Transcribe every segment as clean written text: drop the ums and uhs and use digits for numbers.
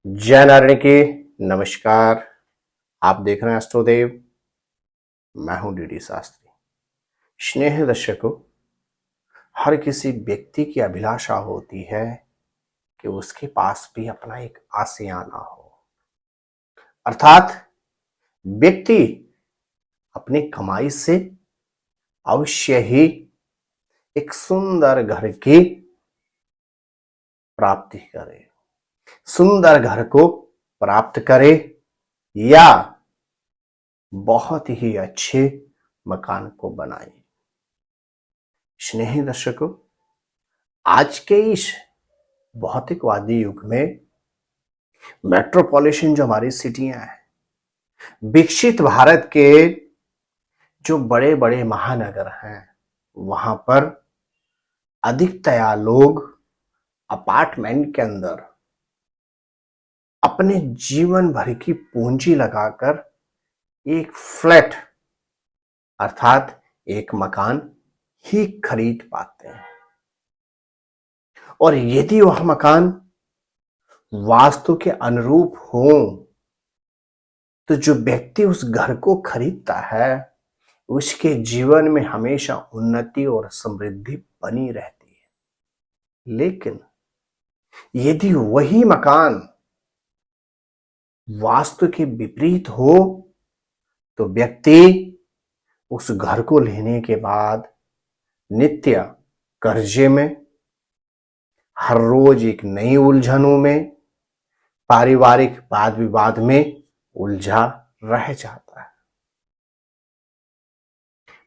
जय नारायण की नमस्कार। आप देख रहे हैं एस्ट्रोदेव। मैं हूं डीडी शास्त्री। स्नेह दर्शकों, हर किसी व्यक्ति की अभिलाषा होती है कि उसके पास भी अपना एक आशियाना हो, अर्थात व्यक्ति अपनी कमाई से अवश्य ही एक सुंदर घर की प्राप्ति करे, सुंदर घर को प्राप्त करे या बहुत ही अच्छे मकान को बनाए। स्नेही दर्शकों, आज के इस भौतिकवादी युग में मेट्रोपॉलिटन जो हमारी सिटियां हैं, विकसित भारत के जो बड़े बड़े महानगर हैं, वहां पर अधिकतया लोग अपार्टमेंट के अंदर अपने जीवन भर की पूंजी लगाकर एक फ्लैट अर्थात एक मकान ही खरीद पाते हैं। और यदि वह मकान वास्तु के अनुरूप हो तो जो व्यक्ति उस घर को खरीदता है उसके जीवन में हमेशा उन्नति और समृद्धि बनी रहती है। लेकिन यदि वही मकान वास्तु के विपरीत हो तो व्यक्ति उस घर को लेने के बाद नित्य कर्जे में, हर रोज एक नई उलझनों में, पारिवारिक वाद विवाद में उलझा रह जाता है।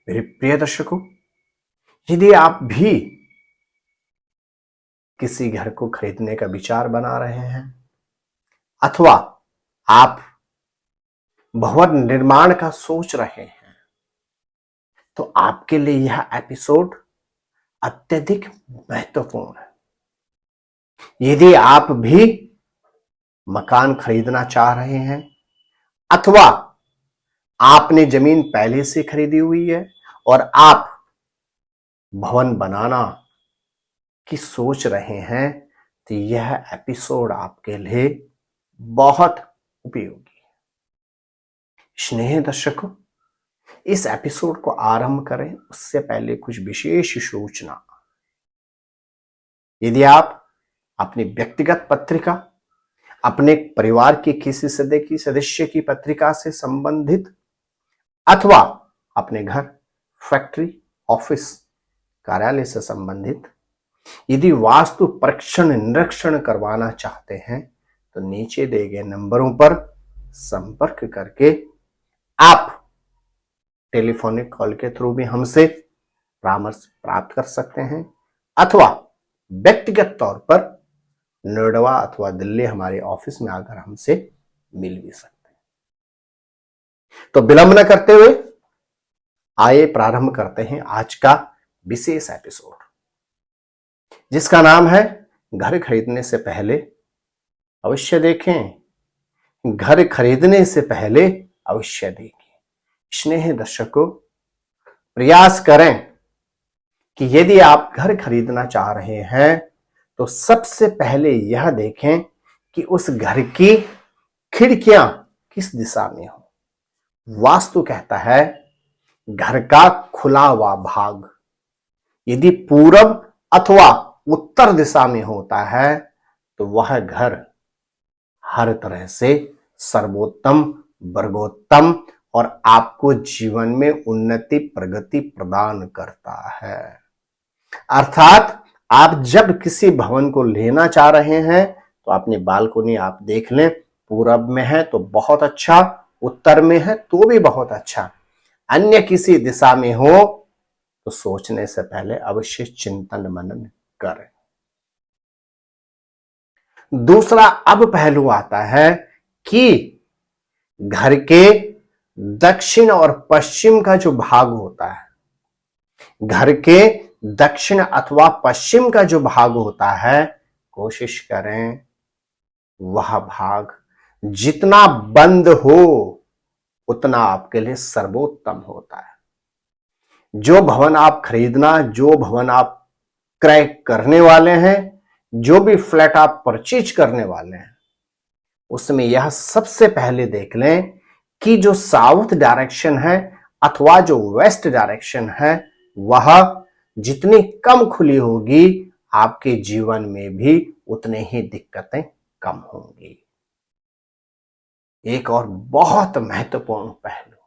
मेरे प्रिय दर्शकों, यदि आप भी किसी घर को खरीदने का विचार बना रहे हैं अथवा आप भवन निर्माण का सोच रहे हैं तो आपके लिए यह एपिसोड अत्यधिक महत्वपूर्ण है। यदि आप भी मकान खरीदना चाह रहे हैं अथवा आपने जमीन पहले से खरीदी हुई है और आप भवन बनाना की सोच रहे हैं तो यह एपिसोड आपके लिए बहुत उपयोगी है। स्नेह दर्शकों, इस एपिसोड को आरंभ करें उससे पहले कुछ विशेष सूचना। यदि आप अपनी व्यक्तिगत पत्रिका, अपने परिवार के किसी सदस्य की पत्रिका से संबंधित अथवा अपने घर, फैक्ट्री, ऑफिस, कार्यालय से संबंधित यदि वास्तु परीक्षण निरीक्षण करवाना चाहते हैं तो नीचे दिए गए नंबरों पर संपर्क करके आप टेलीफोनिक कॉल के थ्रू भी हमसे परामर्श प्राप्त कर सकते हैं अथवा व्यक्तिगत तौर पर नोएडा अथवा दिल्ली हमारे ऑफिस में आकर हमसे मिल भी सकते हैं। तो विलंब न करते हुए आइए प्रारंभ करते हैं आज का विशेष एपिसोड, जिसका नाम है घर खरीदने से पहले अवश्य देखें, घर खरीदने से पहले अवश्य देखें। स्नेह दर्शकों, प्रयास करें कि यदि आप घर खरीदना चाह रहे हैं तो सबसे पहले यह देखें कि उस घर की खिड़कियां किस दिशा में हो। वास्तु कहता है घर का खुला हुआ भाग यदि पूरब अथवा उत्तर दिशा में होता है तो वह घर हर तरह से सर्वोत्तम, वर्गोत्तम और आपको जीवन में उन्नति प्रगति प्रदान करता है। अर्थात आप जब किसी भवन को लेना चाह रहे हैं तो अपनी बालकनी आप देख लें, पूरब में है तो बहुत अच्छा, उत्तर में है तो भी बहुत अच्छा, अन्य किसी दिशा में हो तो सोचने से पहले अवश्य चिंतन मनन करें। दूसरा अब पहलू आता है कि घर के दक्षिण और पश्चिम का जो भाग होता है, घर के दक्षिण अथवा पश्चिम का जो भाग होता है, कोशिश करें वह भाग जितना बंद हो उतना आपके लिए सर्वोत्तम होता है। जो भवन आप खरीदना, जो भवन आप क्रय करने वाले हैं, जो भी फ्लैट आप परचेज करने वाले हैं, उसमें यह सबसे पहले देख लें कि जो साउथ डायरेक्शन है अथवा जो वेस्ट डायरेक्शन है वह जितनी कम खुली होगी आपके जीवन में भी उतने ही दिक्कतें कम होंगी। एक और बहुत महत्वपूर्ण पहलू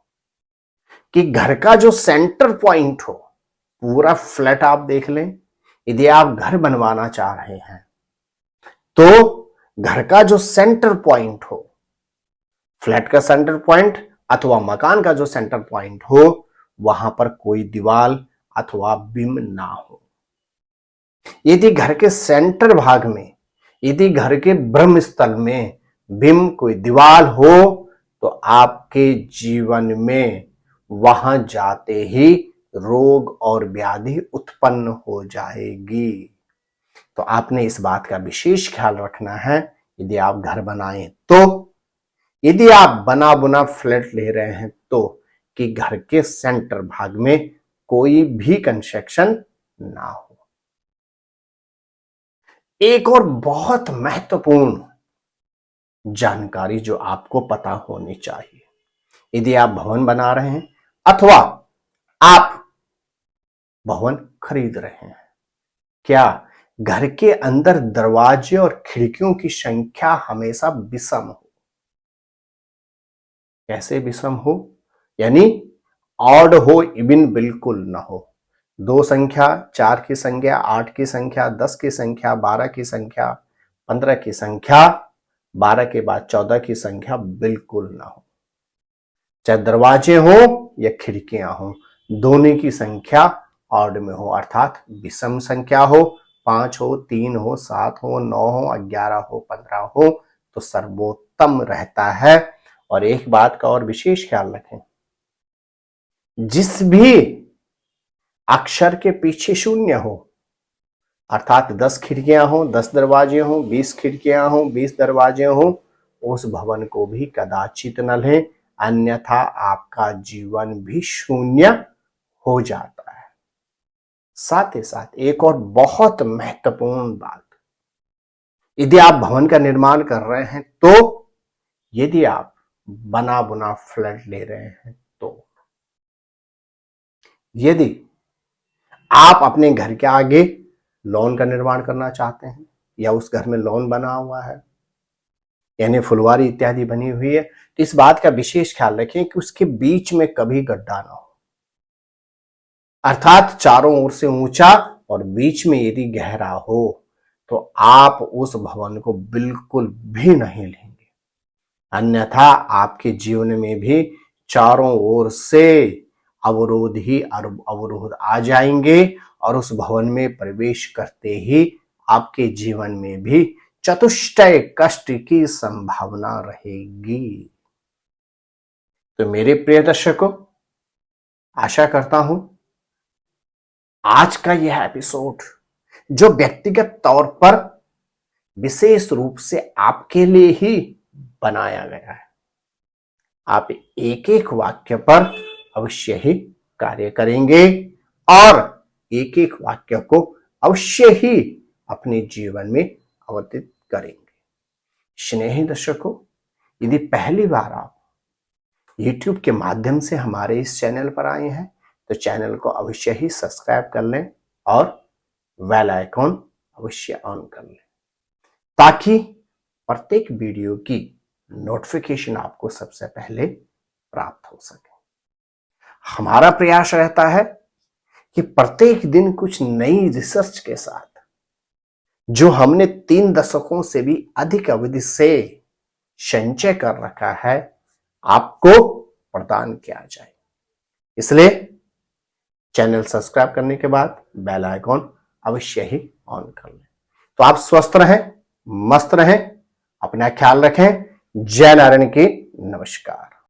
कि घर का जो सेंटर पॉइंट हो, पूरा फ्लैट आप देख लें, यदि आप घर बनवाना चाह रहे हैं तो घर का जो सेंटर पॉइंट हो, फ्लैट का सेंटर पॉइंट अथवा मकान का जो सेंटर पॉइंट हो, वहां पर कोई दीवार अथवा बिम ना हो। यदि घर के सेंटर भाग में, यदि घर के ब्रह्म स्थल में बिम कोई दीवार हो तो आपके जीवन में वहां जाते ही रोग और व्याधि उत्पन्न हो जाएगी। तो आपने इस बात का विशेष ख्याल रखना है यदि आप घर बनाएं तो, यदि आप बना बुना फ्लैट ले रहे हैं तो, कि घर के सेंटर भाग में कोई भी कंस्ट्रक्शन ना हो। एक और बहुत महत्वपूर्ण जानकारी जो आपको पता होनी चाहिए, यदि आप भवन बना रहे हैं अथवा आप भवन खरीद रहे हैं, क्या घर के अंदर दरवाजे और खिड़कियों की संख्या हमेशा विषम हो? कैसे विषम हो? यानी ऑड हो, इवन बिल्कुल ना हो। 2 संख्या, 4 की संख्या, 8 की संख्या, 10 की संख्या, 12 की संख्या, 15 की संख्या, 12 के बाद 14 की संख्या बिल्कुल ना हो। चाहे दरवाजे हो या खिड़कियां हो, दोनों की संख्या ऑड में हो, अर्थात विषम संख्या हो। 5 हो, 3 हो, 7 हो, 9 हो, 11 हो, 15 हो तो सर्वोत्तम रहता है। और एक बात का और विशेष ख्याल रखें, जिस भी अक्षर के पीछे शून्य हो, अर्थात 10 खिड़कियां हो, 10 दरवाजे हो, 20 खिड़कियां हो, 20 दरवाजे हो, उस भवन को भी कदाचित न लें, अन्यथा आपका जीवन भी शून्य हो जाता है। साथ ही साथ एक और बहुत महत्वपूर्ण बात, यदि आप भवन का निर्माण कर रहे हैं तो, यदि आप बना बुना फ्लैट ले रहे हैं तो, यदि आप अपने घर के आगे लॉन का निर्माण करना चाहते हैं या उस घर में लॉन बना हुआ है यानी फुलवारी इत्यादि बनी हुई है, तो इस बात का विशेष ख्याल रखें कि उसके बीच में कभी गड्ढा ना हो, अर्थात चारों ओर से ऊंचा और बीच में यदि गहरा हो तो आप उस भवन को बिल्कुल भी नहीं लेंगे, अन्यथा आपके जीवन में भी चारों ओर से अवरोध ही अवरोध आ जाएंगे और उस भवन में प्रवेश करते ही आपके जीवन में भी चतुष्टय कष्ट की संभावना रहेगी। तो मेरे प्रिय दर्शकों, आशा करता हूं आज का यह एपिसोड जो व्यक्तिगत तौर पर विशेष रूप से आपके लिए ही बनाया गया है, आप एक एक वाक्य पर अवश्य ही कार्य करेंगे और एक एक वाक्य को अवश्य ही अपने जीवन में अवतीर्ण करेंगे। स्नेही दर्शकों, यदि पहली बार आप YouTube के माध्यम से हमारे इस चैनल पर आए हैं तो चैनल को अवश्य ही सब्सक्राइब कर लें और बेल आइकॉन अवश्य ऑन कर लें ताकि प्रत्येक वीडियो की नोटिफिकेशन आपको सबसे पहले प्राप्त हो सके। हमारा प्रयास रहता है कि प्रत्येक दिन कुछ नई रिसर्च के साथ जो हमने 3 दशकों से भी अधिक अवधि से संचय कर रखा है आपको प्रदान किया जाए। इसलिए चैनल सब्सक्राइब करने के बाद बेल आइकॉन अवश्य ही ऑन कर लें। तो आप स्वस्थ रहें, मस्त रहें, अपना ख्याल रखें। जय नारायण की नमस्कार।